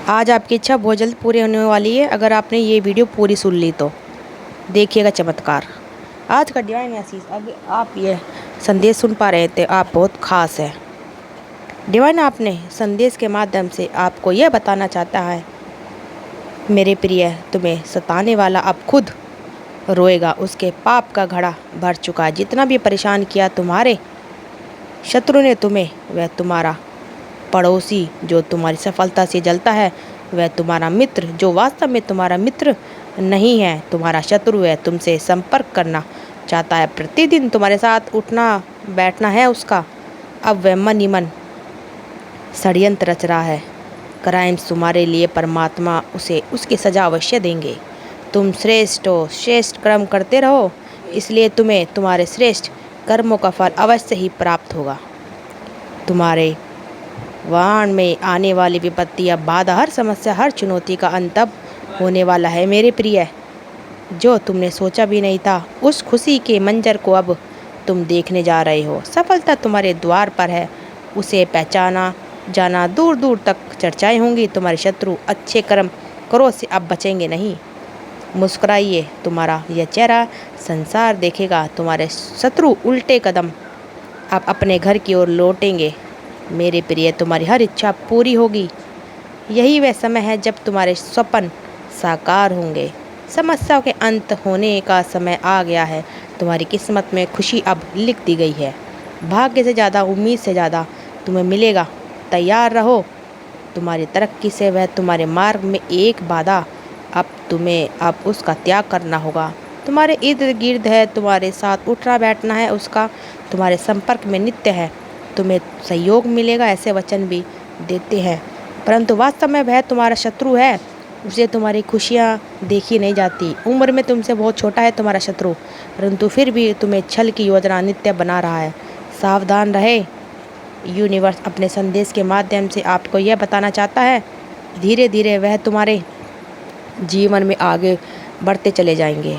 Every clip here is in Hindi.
आज आपकी इच्छा बहुत जल्द पूरी होने वाली है अगर आपने ये वीडियो पूरी सुन ली तो। देखिएगा चमत्कार। आज का डिवाइन मैसेज, अगर आप ये संदेश सुन पा रहे थे, आप बहुत ख़ास है। डिवाइन आपने संदेश के माध्यम से आपको यह बताना चाहता है, मेरे प्रिय, तुम्हें सताने वाला अब खुद रोएगा। उसके पाप का घड़ा भर चुका है। जितना भी परेशान किया तुम्हारे शत्रु ने तुम्हें, वह तुम्हारा पड़ोसी जो तुम्हारी सफलता से जलता है, वह तुम्हारा मित्र जो वास्तव में तुम्हारा मित्र नहीं है, तुम्हारा शत्रु है, तुमसे संपर्क करना चाहता है, प्रतिदिन तुम्हारे साथ उठना बैठना है उसका। अब वह मन ही मन षड्यंत्र रच रहा है। क्राइम्स तुम्हारे लिए परमात्मा उसे उसकी सजा अवश्य देंगे। तुम श्रेष्ठ हो, श्रेष्ठ कर्म करते रहो, इसलिए तुम्हें तुम्हारे श्रेष्ठ कर्मों का फल अवश्य ही प्राप्त होगा। तुम्हारे वाहन में आने वाली विपत्ति, अब बाधा, हर समस्या, हर चुनौती का अंत अब होने वाला है मेरे प्रिय। जो तुमने सोचा भी नहीं था, उस खुशी के मंजर को अब तुम देखने जा रहे हो। सफलता तुम्हारे द्वार पर है, उसे पहचाना जाना दूर दूर तक चर्चाएं होंगी। तुम्हारे शत्रु अच्छे कर्म करो से अब बचेंगे नहीं। मुस्कुराइए, तुम्हारा यह चेहरा संसार देखेगा। तुम्हारे शत्रु उल्टे कदम अब अपने घर की ओर लौटेंगे मेरे प्रिय। तुम्हारी हर इच्छा पूरी होगी। यही वह समय है जब तुम्हारे स्वप्न साकार होंगे। समस्याओं के अंत होने का समय आ गया है। तुम्हारी किस्मत में खुशी अब लिख दी गई है। भाग्य से ज़्यादा, उम्मीद से ज़्यादा तुम्हें मिलेगा। तैयार रहो। तुम्हारी तरक्की से वह तुम्हारे मार्ग में एक बाधा, अब उसका त्याग करना होगा। तुम्हारे इर्द गिर्द है, तुम्हारे साथ उठना बैठना है उसका, तुम्हारे संपर्क में नित्य है। तुम्हें सहयोग मिलेगा, ऐसे वचन भी देते हैं, परंतु वास्तव में वह तुम्हारा शत्रु है। उसे तुम्हारी खुशियाँ देखी नहीं जाती। उम्र में तुमसे बहुत छोटा है तुम्हारा शत्रु, परंतु फिर भी तुम्हें छल की योजना नित्य बना रहा है। सावधान रहे। यूनिवर्स अपने संदेश के माध्यम से आपको यह बताना चाहता है, धीरे धीरे वह तुम्हारे जीवन में आगे बढ़ते चले जाएंगे।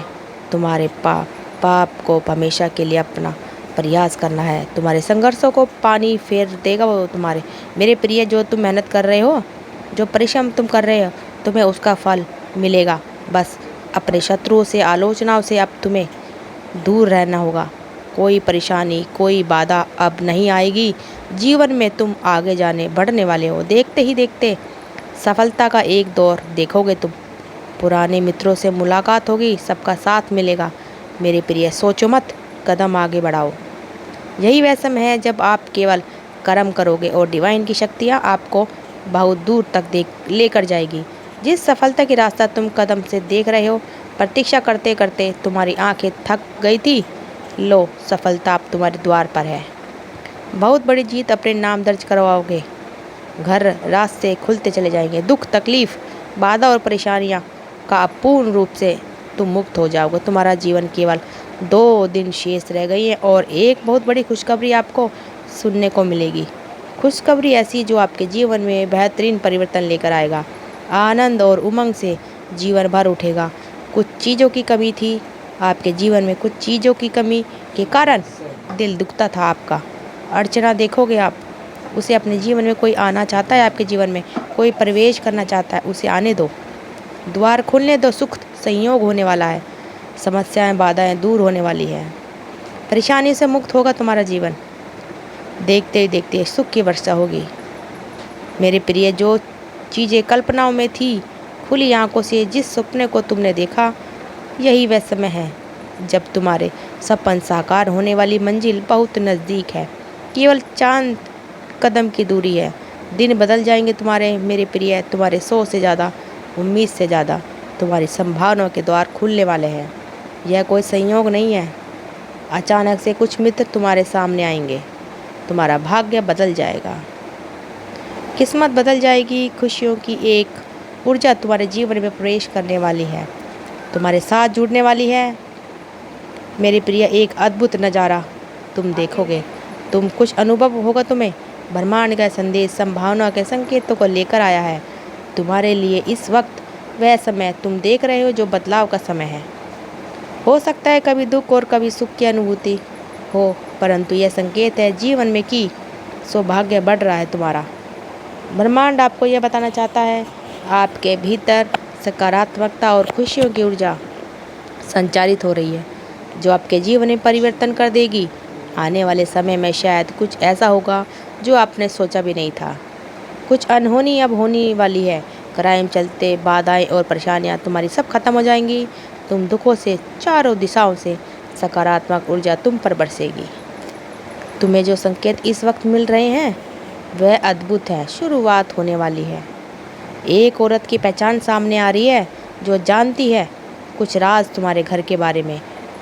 तुम्हारे पाप को हमेशा के लिए अपना प्रयास करना है। तुम्हारे संघर्षों को पानी फेर देगा वो तुम्हारे। मेरे प्रिय, जो तुम मेहनत कर रहे हो, जो परिश्रम तुम कर रहे हो, तुम्हें उसका फल मिलेगा। बस अपने शत्रुओं से, आलोचनाओं से अब तुम्हें दूर रहना होगा। कोई परेशानी, कोई बाधा अब नहीं आएगी। जीवन में तुम आगे बढ़ने वाले हो। देखते ही देखते सफलता का एक दौर देखोगे तुम। पुराने मित्रों से मुलाकात होगी, सबका साथ मिलेगा मेरे प्रिय। सोचो मत, कदम आगे बढ़ाओ। यही वह समय है जब आप केवल कर्म करोगे और डिवाइन की शक्तियाँ आपको बहुत दूर तक लेकर जाएगी। जिस सफलता की रास्ता तुम कदम से देख रहे हो, प्रतीक्षा करते करते तुम्हारी आंखें थक गई थी, लो सफलता अब तुम्हारे द्वार पर है। बहुत बड़ी जीत अपने नाम दर्ज करवाओगे। घर रास्ते खुलते चले जाएंगे। दुख, तकलीफ, बाधा और परेशानियाँ का अब पूर्ण रूप से तुम मुक्त हो जाओगे। तुम्हारा जीवन केवल 2 दिन शेष रह गई है और एक बहुत बड़ी खुशखबरी आपको सुनने को मिलेगी। खुशखबरी ऐसी जो आपके जीवन में बेहतरीन परिवर्तन लेकर आएगा। आनंद और उमंग से जीवन भर उठेगा। कुछ चीज़ों की कमी थी आपके जीवन में, कुछ चीज़ों की कमी के कारण दिल दुखता था आपका। अड़चना देखोगे आप, उसे अपने जीवन में कोई आना चाहता है, आपके जीवन में कोई प्रवेश करना चाहता है, उसे आने दो। द्वार खुलने दो, सुख संयोग होने वाला है। समस्याएं, बाधाएं दूर होने वाली है। परेशानी से मुक्त होगा तुम्हारा जीवन। देखते ही देखते सुख की वर्षा होगी मेरे प्रिय। जो चीज़ें कल्पनाओं में थी, खुली आंखों से जिस सपने को तुमने देखा, यही वह समय है जब तुम्हारे सपन साकार होने वाली मंजिल बहुत नज़दीक है। केवल चांद कदम की दूरी है। दिन बदल जाएंगे तुम्हारे मेरे प्रिय। तुम्हारे 100 से ज़्यादा, उम्मीद से ज़्यादा तुम्हारी संभावनाओं के द्वार खुलने वाले हैं। यह कोई संयोग नहीं है। अचानक से कुछ मित्र तुम्हारे सामने आएंगे। तुम्हारा भाग्य बदल जाएगा, किस्मत बदल जाएगी। खुशियों की एक ऊर्जा तुम्हारे जीवन में प्रवेश करने वाली है, तुम्हारे साथ जुड़ने वाली है मेरे प्रिय। एक अद्भुत नज़ारा तुम देखोगे। तुम कुछ अनुभव होगा तुम्हें। ब्रह्मांड का संदेश संभावना के संकेतों को लेकर आया है तुम्हारे लिए। इस वक्त वह समय तुम देख रहे हो जो बदलाव का समय है। हो सकता है कभी दुख और कभी सुख की अनुभूति हो, परंतु यह संकेत है जीवन में कि सौभाग्य बढ़ रहा है तुम्हारा। ब्रह्मांड आपको यह बताना चाहता है, आपके भीतर सकारात्मकता और खुशियों की ऊर्जा संचारित हो रही है, जो आपके जीवन में परिवर्तन कर देगी। आने वाले समय में शायद कुछ ऐसा होगा जो आपने सोचा भी नहीं था। कुछ अनहोनी अब होने वाली है। क्राइम चलते, बाधाएं और परेशानियां तुम्हारी सब खत्म हो जाएंगी। तुम दुखों से चारों दिशाओं से सकारात्मक ऊर्जा तुम पर बरसेगी। तुम्हें जो संकेत इस वक्त मिल रहे हैं वह अद्भुत है। शुरुआत होने वाली है। एक औरत की पहचान सामने आ रही है जो जानती है कुछ राज तुम्हारे घर के बारे में।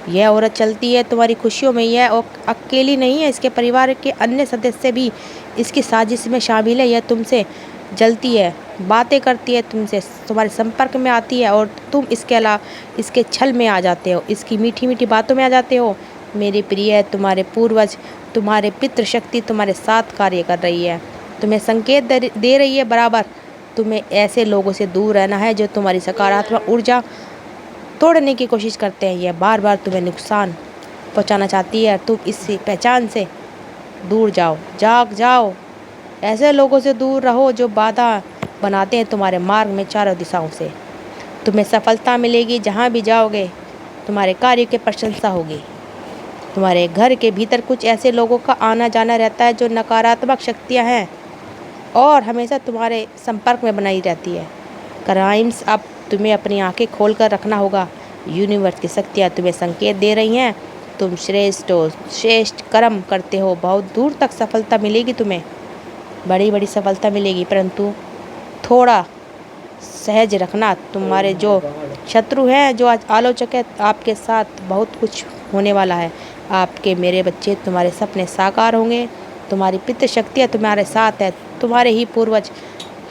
यह औरत चलती है तुम्हारी खुशियों में। यह अकेली नहीं है, इसके परिवार के अन्य सदस्य भी इसकी साजिश में शामिल है। यह तुमसे जलती है, बातें करती है तुमसे, तुम्हारे संपर्क में आती है और तुम इसके अलावा इसके छल में आ जाते हो, इसकी मीठी मीठी बातों में आ जाते हो। मेरी प्रिय, तुम्हारे पूर्वज, तुम्हारे पितृशक्ति तुम्हारे साथ कार्य कर रही है। तुम्हें संकेत दे रही है बराबर। तुम्हें ऐसे लोगों से दूर रहना है जो तुम्हारी सकारात्मक ऊर्जा तोड़ने की कोशिश करते हैं। यह बार बार तुम्हें नुकसान पहुंचाना चाहती है। तुम इस पहचान से दूर जाओ, जाग जाओ। ऐसे लोगों से दूर रहो जो बाधा बनाते हैं तुम्हारे मार्ग में चारों दिशाओं से। तुम्हें सफलता मिलेगी जहाँ भी जाओगे। तुम्हारे कार्य की प्रशंसा होगी। तुम्हारे घर के भीतर कुछ ऐसे लोगों का आना जाना रहता है जो नकारात्मक शक्तियाँ हैं और हमेशा तुम्हारे संपर्क में बनाई रहती है। क्राइम्स, अब तुम्हें अपनी आंखें खोलकर रखना होगा। यूनिवर्स की शक्तियाँ तुम्हें संकेत दे रही हैं। तुम श्रेष्ठ हो, श्रेष्ठ कर्म करते हो। बहुत दूर तक सफलता मिलेगी तुम्हें, बड़ी बड़ी सफलता मिलेगी, परंतु थोड़ा सहज रखना। तुम्हारे जो शत्रु हैं, जो आज आलोचक है, आपके साथ बहुत कुछ होने वाला है। आपके मेरे बच्चे, तुम्हारे सपने साकार होंगे। तुम्हारी पितृ शक्तियाँ तुम्हारे साथ है। तुम्हारे ही पूर्वज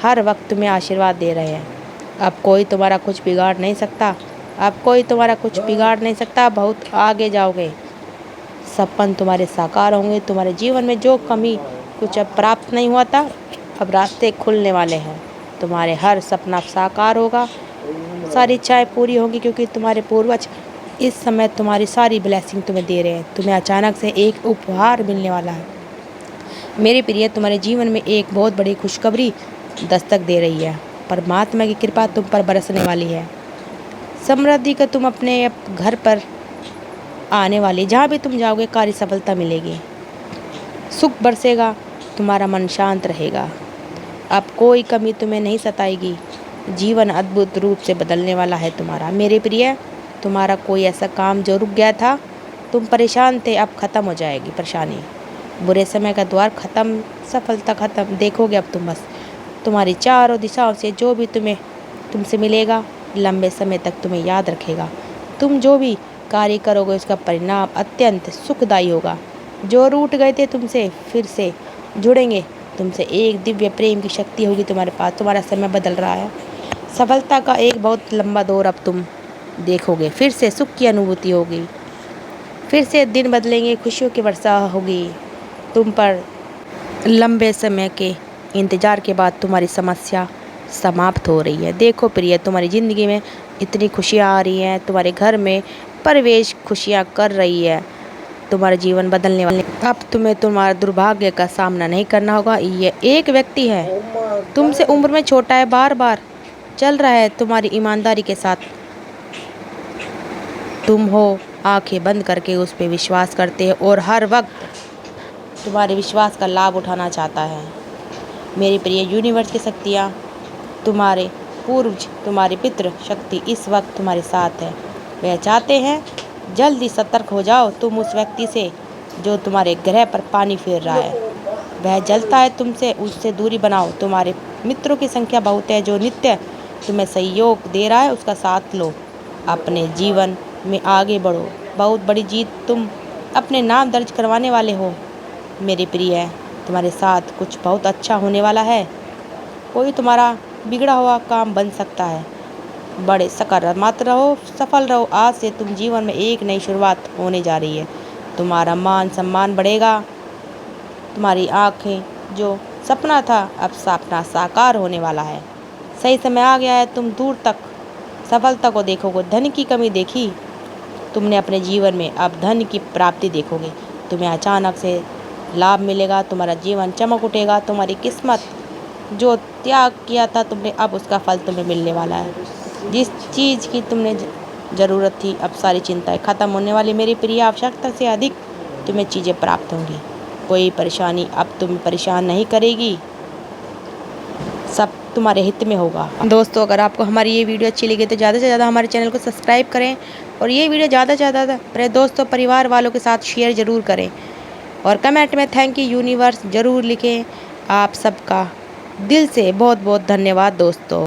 हर वक्त तुम्हें आशीर्वाद दे रहे हैं। अब कोई तुम्हारा कुछ बिगाड़ नहीं सकता। अब कोई तुम्हारा कुछ बिगाड़ नहीं सकता। बहुत आगे जाओगे, सपन तुम्हारे साकार होंगे। तुम्हारे जीवन में जो कमी कुछ अब प्राप्त नहीं हुआ था, अब रास्ते खुलने वाले हैं। तुम्हारे हर सपना साकार होगा, सारी इच्छाएं पूरी होंगी, क्योंकि तुम्हारे पूर्वज इस समय तुम्हारी सारी ब्लेसिंग तुम्हें दे रहे हैं। तुम्हें अचानक से एक उपहार मिलने वाला है। मेरे प्रिय, तुम्हारे जीवन में एक बहुत बड़ी खुशखबरी दस्तक दे रही है। परमात्मा की कृपा तुम पर बरसने वाली है। समृद्धि का तुम अपने घर पर आने वाली। जहाँ भी तुम जाओगे कार्य सफलता मिलेगी, सुख बरसेगा, तुम्हारा मन शांत रहेगा। अब कोई कमी तुम्हें नहीं सताएगी। जीवन अद्भुत रूप से बदलने वाला है तुम्हारा। मेरे प्रिय, तुम्हारा कोई ऐसा काम जो रुक गया था, तुम परेशान थे, अब खत्म हो जाएगी परेशानी। बुरे समय का द्वार खत्म, सफलता खत्म। देखोगे अब तुम बस तुम्हारी चारों दिशाओं से जो भी तुमसे मिलेगा लंबे समय तक तुम्हें याद रखेगा। तुम जो भी कार्य करोगे उसका परिणाम अत्यंत सुखदायी होगा। जो रूठ गए थे तुमसे फिर से जुड़ेंगे। तुमसे एक दिव्य प्रेम की शक्ति होगी तुम्हारे पास। तुम्हारा समय बदल रहा है। सफलता का एक बहुत लंबा दौर अब तुम देखोगे। फिर से सुख की अनुभूति होगी। फिर से दिन बदलेंगे, खुशियों की वर्षा होगी तुम पर। लंबे समय के इंतज़ार के बाद तुम्हारी समस्या समाप्त हो रही है। देखो प्रिय, तुम्हारी ज़िंदगी में इतनी खुशियाँ आ रही हैं। तुम्हारे घर में परिवेश खुशियाँ कर रही है। तुम्हारा जीवन बदलने वाले। अब तुम्हें तुम्हारे दुर्भाग्य का सामना नहीं करना होगा। ये एक व्यक्ति है, तुमसे उम्र में छोटा है, बार बार चल रहा है तुम्हारी ईमानदारी के साथ। तुम हो आंखें बंद करके उस पर विश्वास करते हो और हर वक्त तुम्हारे विश्वास का लाभ उठाना चाहता है। मेरी प्रिय, यूनिवर्स की शक्तियाँ, तुम्हारे पूर्वज, तुम्हारी पितृ शक्ति इस वक्त तुम्हारे साथ है। वह चाहते हैं जल्दी सतर्क हो जाओ तुम उस व्यक्ति से जो तुम्हारे ग्रह पर पानी फेर रहा है। वह जलता है तुमसे, उससे दूरी बनाओ। तुम्हारे मित्रों की संख्या बहुत है जो नित्य तुम्हें सहयोग दे रहा है, उसका साथ लो। अपने जीवन में आगे बढ़ो। बहुत बड़ी जीत तुम अपने नाम दर्ज करवाने वाले हो। मेरे प्रिय, तुम्हारे साथ कुछ बहुत अच्छा होने वाला है। कोई तुम्हारा बिगड़ा हुआ काम बन सकता है। बड़े सकारात्मक रहो, सफल रहो। आज से तुम जीवन में एक नई शुरुआत होने जा रही है। तुम्हारा मान सम्मान बढ़ेगा। तुम्हारी आंखें जो सपना था अब सपना साकार होने वाला है। सही समय आ गया है। तुम दूर तक सफलता को देखोगे। धन की कमी देखी तुमने अपने जीवन में, अब धन की प्राप्ति देखोगे। तुम्हें अचानक से लाभ मिलेगा। तुम्हारा जीवन चमक उठेगा। तुम्हारी किस्मत जो त्याग किया था तुमने, अब उसका फल तुम्हें मिलने वाला है। जिस चीज़ की तुमने ज़रूरत थी, अब सारी चिंताएं खत्म होने वाली। मेरी प्रिय, आवश्यकता से अधिक तुम्हें चीज़ें प्राप्त होंगी। कोई परेशानी अब तुम्हें परेशान नहीं करेगी, सब तुम्हारे हित में होगा। दोस्तों, अगर आपको हमारी ये वीडियो अच्छी लगी तो ज़्यादा से ज़्यादा हमारे चैनल को सब्सक्राइब करें और ये वीडियो ज़्यादा से ज़्यादा अपने दोस्तों परिवार वालों के साथ शेयर ज़रूर करें और कमेंट में थैंक यू यूनिवर्स ज़रूर लिखें। आप सबका दिल से बहुत बहुत धन्यवाद दोस्तों।